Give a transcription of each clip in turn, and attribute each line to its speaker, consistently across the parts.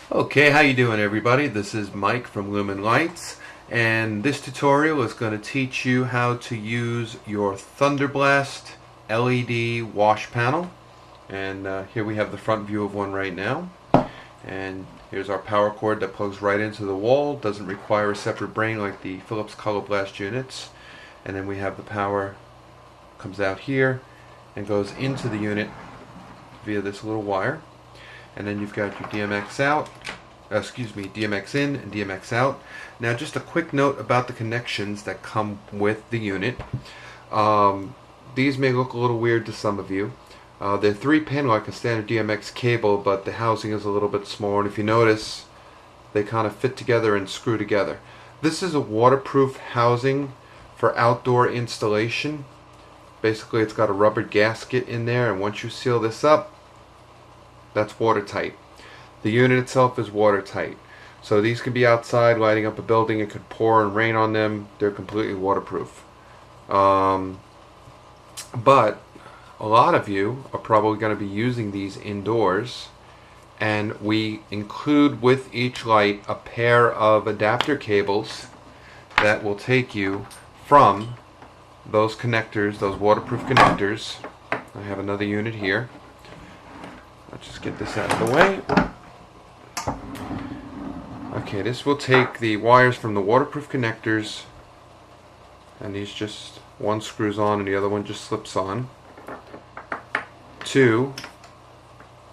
Speaker 1: Okay, how you doing everybody? This is Mike from Lumen Lights, and this tutorial is going to teach you how to use your Thunderblast LED wash panel. And here we have the front view of one right now. And here's our power cord that plugs right into the wall. Doesn't require a separate brain like the Philips Color Blast units. And then we have the power comes out here and goes into the unit via this little wire. And then you've got your DMX out, DMX in and DMX out. Now just a quick note about the connections that come with the unit. These may look a little weird to some of you. They're 3-pin like a standard DMX cable, but the housing is a little bit smaller, and if you notice, they kind of fit together and screw together. This is a waterproof housing for outdoor installation. Basically it's got a rubber gasket in there, and once you seal this up, that's watertight. The unit itself is watertight. So these can be outside lighting up a building. It could pour and rain on them. They're completely waterproof. But a lot of you are probably going to be using these indoors, and we include with each light a pair of adapter cables that will take you from those connectors, those waterproof connectors. I have another unit here. Let's just get this out of the way. Okay, this will take the wires from the waterproof connectors, and these just, one screws on and the other one just slips on, to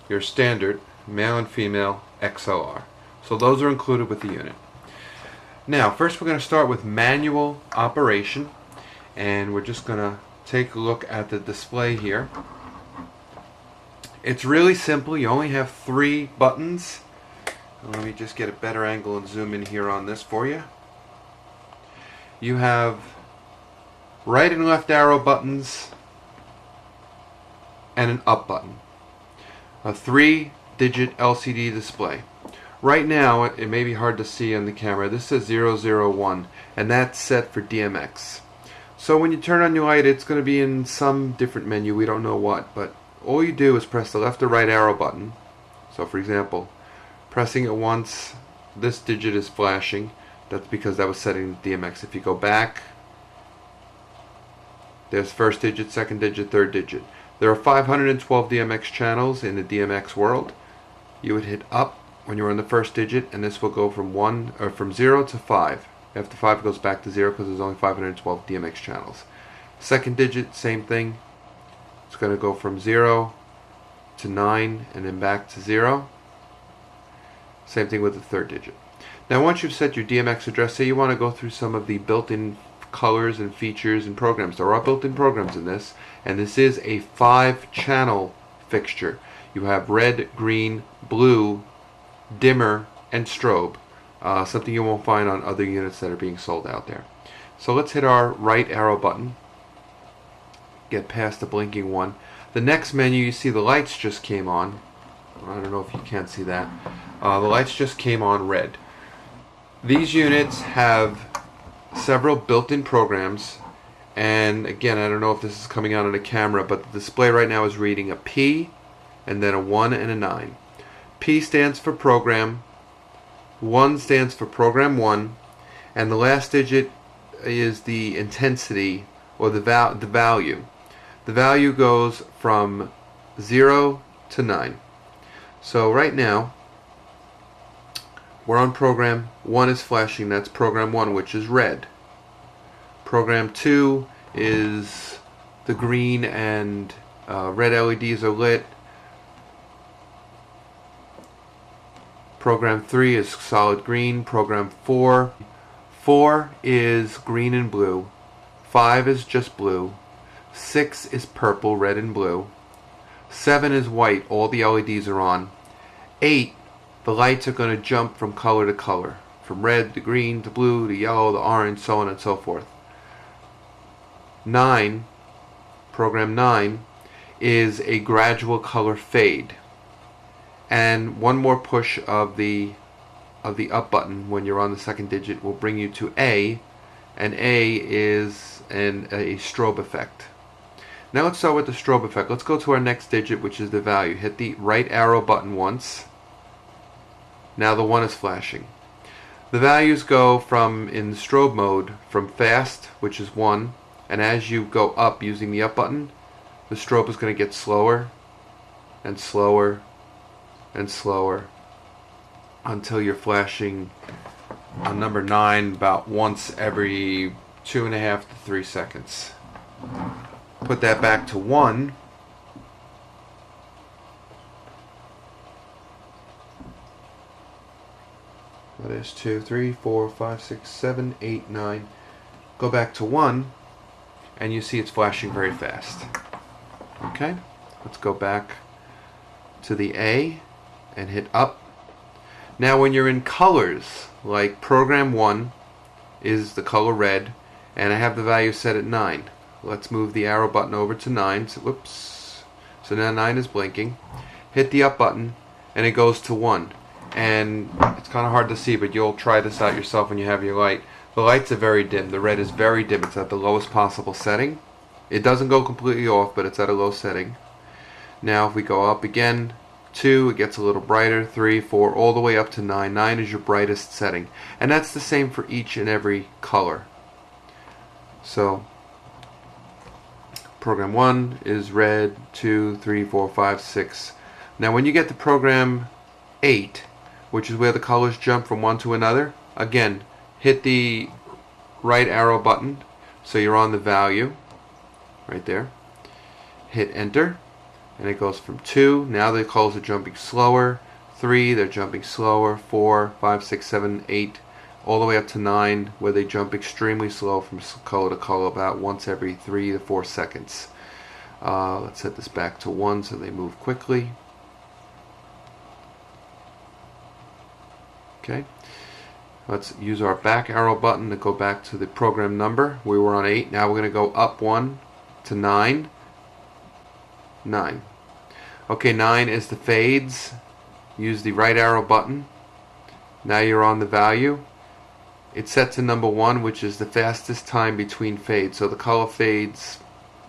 Speaker 1: your standard male and female XLR. So those are included with the unit. Now first we're going to start with manual operation, and we're just going to take a look at the display here. It's really simple. You only have 3 buttons. Let me just get a better angle and zoom in here on this for you. You have right and left arrow buttons and an up button. A 3-digit LCD display. Right now, it may be hard to see on the camera. This says 001, and that's set for DMX. So when you turn on your light, it's going to be in some different menu. We don't know what, but all you do is press the left or right arrow button. So for example, pressing it once, this digit is flashing. That's because that was setting the DMX. If you go back, there's first digit, second digit, third digit. There are 512 DMX channels in the DMX world. You would hit up when you're on the first digit, and this will go from 0 to 5. After 5 it goes back to 0 because there's only 512 DMX channels. Second digit, same thing. It's going to go from 0 to 9 and then back to 0. Same thing with the third digit. Now once you've set your DMX address, say you want to go through some of the built-in colors and features and programs. There are built-in programs in this, and this is a 5-channel fixture. You have red, green, blue, dimmer, and strobe. Something you won't find on other units that are being sold out there. So let's hit our right arrow button. Get past the blinking one. The next menu, you see the lights just came on. I don't know if you can see that. The lights just came on red. These units have several built-in programs, and again, I don't know if this is coming out on a camera, but the display right now is reading a P and then a 1 and a 9. P stands for program, 1 stands for program 1, and the last digit is the intensity or the value. The value goes from 0 to 9. So right now we're on program 1 is flashing. That's program 1, which is red. Program 2 is the green and red LEDs are lit. Program 3 is solid green. Program 4 is green and blue. 5 is just blue. 6 is purple, red, and blue. 7 is white. All the LEDs are on. 8, the lights are going to jump from color to color, from red to green to blue to yellow to orange, so on and so forth. 9, program 9, is a gradual color fade. And one more push of the up button when you're on the second digit will bring you to A, and A is a strobe effect. Now let's start with the strobe effect. Let's go to our next digit, which is the value. Hit the right arrow button once. Now the 1 is flashing. The values go from, in the strobe mode, from fast, which is 1, and as you go up using the up button, the strobe is going to get slower and slower and slower until you're flashing on number 9 about once every 2.5 to 3 seconds. Put that back to 1. That is 2, 3, 4, 5, 6, 7, 8, 9. Go back to 1, and you see it's flashing very fast. Okay, let's go back to the A and hit up. Now when you're in colors, like program 1 is the color red, and I have the value set at 9. Let's move the arrow button over to 9. So, whoops. So now 9 is blinking. Hit the up button, and it goes to 1. And it's kind of hard to see, but you'll try this out yourself when you have your light. The lights are very dim. The red is very dim. It's at the lowest possible setting. It doesn't go completely off, but it's at a low setting. Now if we go up again, 2, it gets a little brighter, 3, 4, all the way up to 9. 9 is your brightest setting. And that's the same for each and every color. So program 1 is red, 2, 3, 4, 5, 6. Now when you get to program 8, which is where the colors jump from one to another, again, hit the right arrow button so you're on the value right there. Hit enter, and it goes from 2. Now the colors are jumping slower. 3, they're jumping slower. 4, 5, 6, 7, 8, all the way up to 9, where they jump extremely slow from color to color, about once every 3 to 4 seconds. Let's set this back to 1 so they move quickly. Okay, let's use our back arrow button to go back to the program number. We were on 8. Now we're going to go up 1 to 9. 9. Okay, 9 is the fades. Use the right arrow button. Now you're on the value. It's set to number 1, which is the fastest time between fades. So the color fades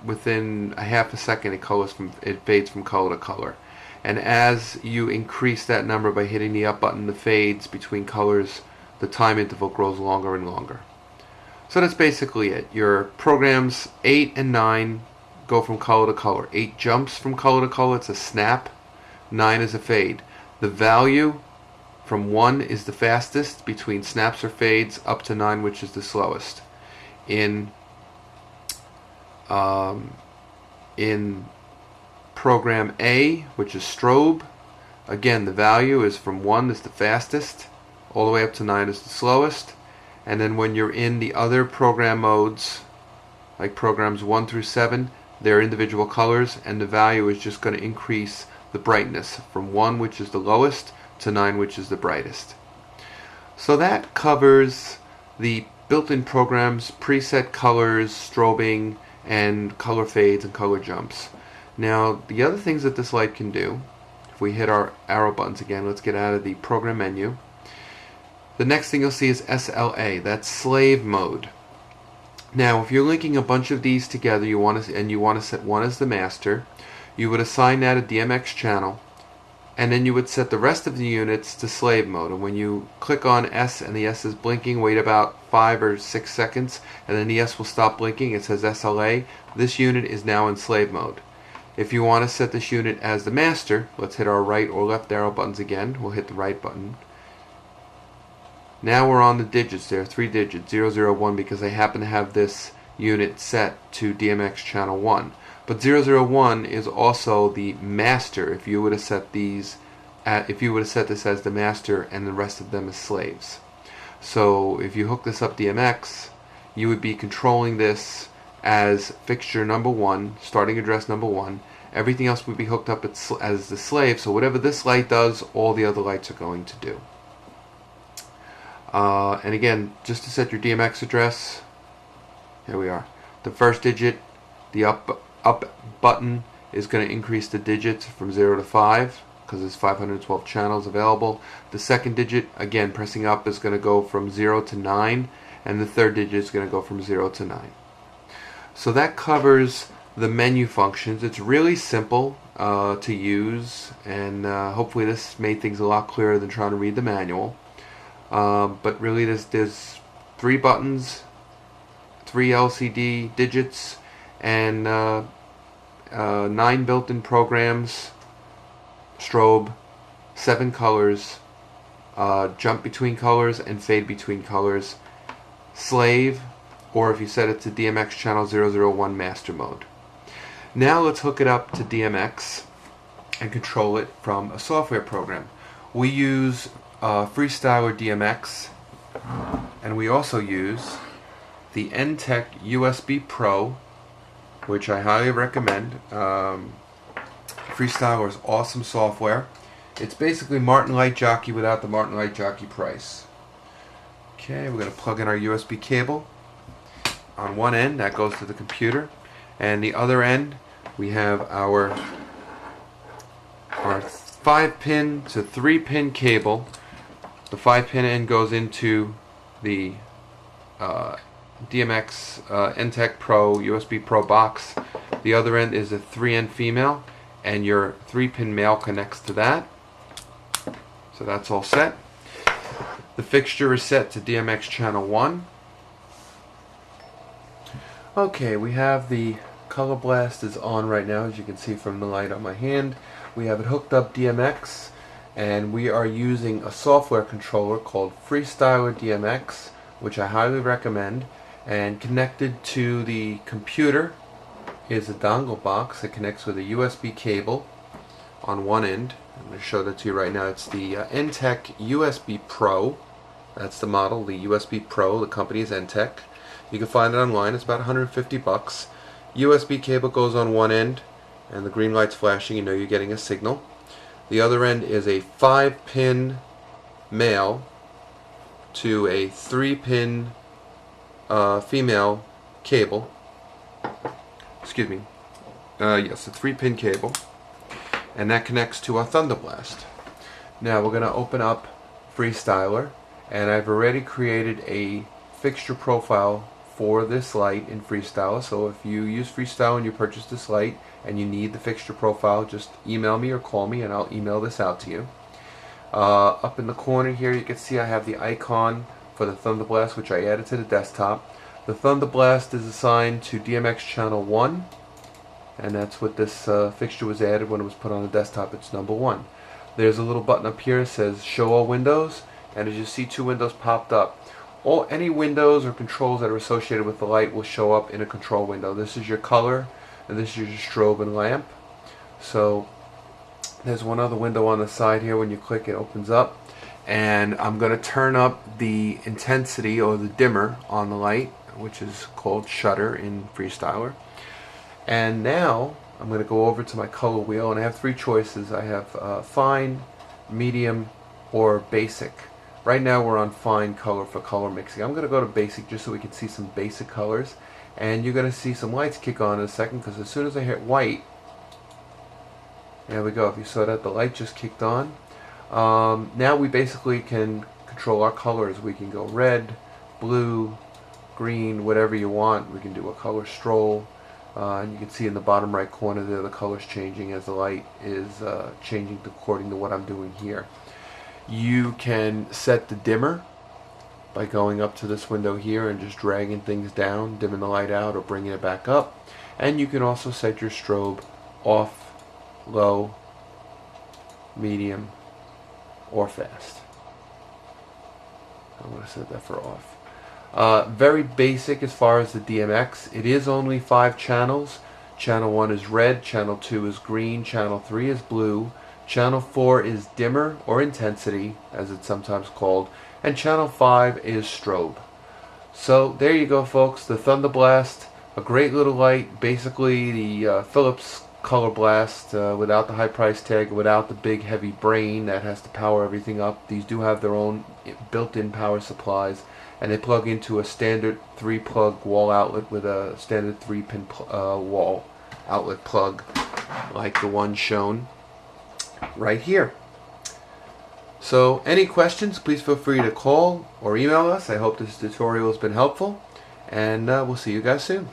Speaker 1: within a half a second. It fades from color to color. And as you increase that number by hitting the up button, the fades between colors, the time interval grows longer and longer. So that's basically it. Your programs 8 and 9 go from color to color. 8 jumps from color to color. It's a snap. 9 is a fade. The value from 1 is the fastest between snaps or fades, up to 9, which is the slowest. In program A, which is strobe, again the value is from 1 is the fastest, all the way up to 9 is the slowest. And then when you're in the other program modes, like programs 1 through 7, they're individual colors, and the value is just going to increase the brightness from 1, which is the lowest, to 9, which is the brightest. So that covers the built-in programs, preset colors, strobing, and color fades and color jumps. Now the other things that this light can do, if we hit our arrow buttons again, let's get out of the program menu. The next thing you'll see is SLA, that's slave mode. Now if you're linking a bunch of these together, you want to set one as the master, you would assign that a DMX channel, and then you would set the rest of the units to slave mode. And when you click on S and the S is blinking, wait about 5 or 6 seconds, and then the S will stop blinking. It says SLA. This unit is now in slave mode. If you want to set this unit as the master, let's hit our right or left arrow buttons again. We'll hit the right button. Now we're on the digits. There are 3 digits, 0, 0, 1, because I happen to have this unit set to DMX channel 1. But 001 is also the master if you would have set these if you would have set this as the master and the rest of them as slaves. So if you hook this up DMX, you would be controlling this as fixture number 1, starting address number 1. Everything else would be hooked up as the slave, so whatever this light does, all the other lights are going to do. And again, just to set your DMX address, here we are. The first digit, the up button is going to increase the digits from 0 to 5 because there's 512 channels available. The second digit, again pressing up, is going to go from 0 to 9, and the third digit is going to go from 0 to 9. So that covers the menu functions. It's really simple to use, and hopefully this made things a lot clearer than trying to read the manual. But really there's 3 buttons, 3 LCD digits, and 9 built-in programs, strobe, 7 colors, jump between colors and fade between colors, slave, or if you set it to DMX channel 001 master mode. Now let's hook it up to DMX and control it from a software program. We use Freestyler DMX, and we also use the NTech USB Pro, which I highly recommend. Freestyler is awesome software. It's basically Martin Light Jockey without the Martin Light Jockey price. Okay, we're going to plug in our USB cable. On one end, that goes to the computer, and the other end we have our 5-pin to 3-pin cable. The 5-pin end goes into the DMX NTech Pro USB Pro box. The other end is a 3N female, and your 3-pin male connects to that. So that's all set. The fixture is set to DMX channel 1. Okay, we have the Color Blast is on right now, as you can see from the light on my hand. We have it hooked up DMX, and we are using a software controller called Freestyler DMX, which I highly recommend. And connected to the computer is a dongle box that connects with a USB cable on one end. I'm going to show that to you right now. It's the NTech USB Pro. That's the model, the USB Pro. The company is NTech. You can find it online. It's about 150 bucks. USB cable goes on one end, and the green light's flashing. You know you're getting a signal. The other end is a 5-pin male to a 3-pin female cable. Excuse me. Yes, a 3-pin cable, and that connects to our Thunderblast. Now we're going to open up Freestyler, and I've already created a fixture profile for this light in Freestyler. So if you use Freestyler and you purchase this light and you need the fixture profile, just email me or call me and I'll email this out to you. Up in the corner here you can see I have the icon for the Thunderblast, which I added to the desktop. The Thunderblast is assigned to DMX channel 1, and that's what this fixture was added when it was put on the desktop. It's number 1. There's a little button up here that says show all windows, and as you see, 2 windows popped up. Any windows or controls that are associated with the light will show up in a control window. This is your color, and this is your strobe and lamp. So there's one other window on the side here. When you click, it opens up, and I'm going to turn up the intensity or the dimmer on the light, which is called shutter in Freestyler. And now I'm going to go over to my color wheel, and I have 3 choices. I have fine, medium, or basic. Right now we're on fine color for color mixing. I'm going to go to basic just so we can see some basic colors, and you're going to see some lights kick on in a second, because as soon as I hit white, there we go. If you saw that, the light just kicked on. Now we basically can control our colors. We can go red, blue, green, whatever you want. We can do a color stroll, and you can see in the bottom right corner there the colors changing as the light is changing according to what I'm doing here. You can set the dimmer by going up to this window here and just dragging things down, dimming the light out or bringing it back up. And you can also set your strobe off, low, medium, or fast. I'm going to set that for off. Very basic as far as the DMX. It is only 5 channels. Channel 1 is red, channel 2 is green, channel 3 is blue, channel 4 is dimmer or intensity, as it's sometimes called, and channel 5 is strobe. So there you go, folks, the Thunderblast, a great little light, basically the Philips Color Blast without the high price tag, without the big heavy brain that has to power everything up. These do have their own built-in power supplies, and they plug into a standard 3-plug wall outlet with a standard 3-pin wall outlet plug, like the one shown right here. So any questions, please feel free to call or email us. I hope this tutorial has been helpful, and we'll see you guys soon.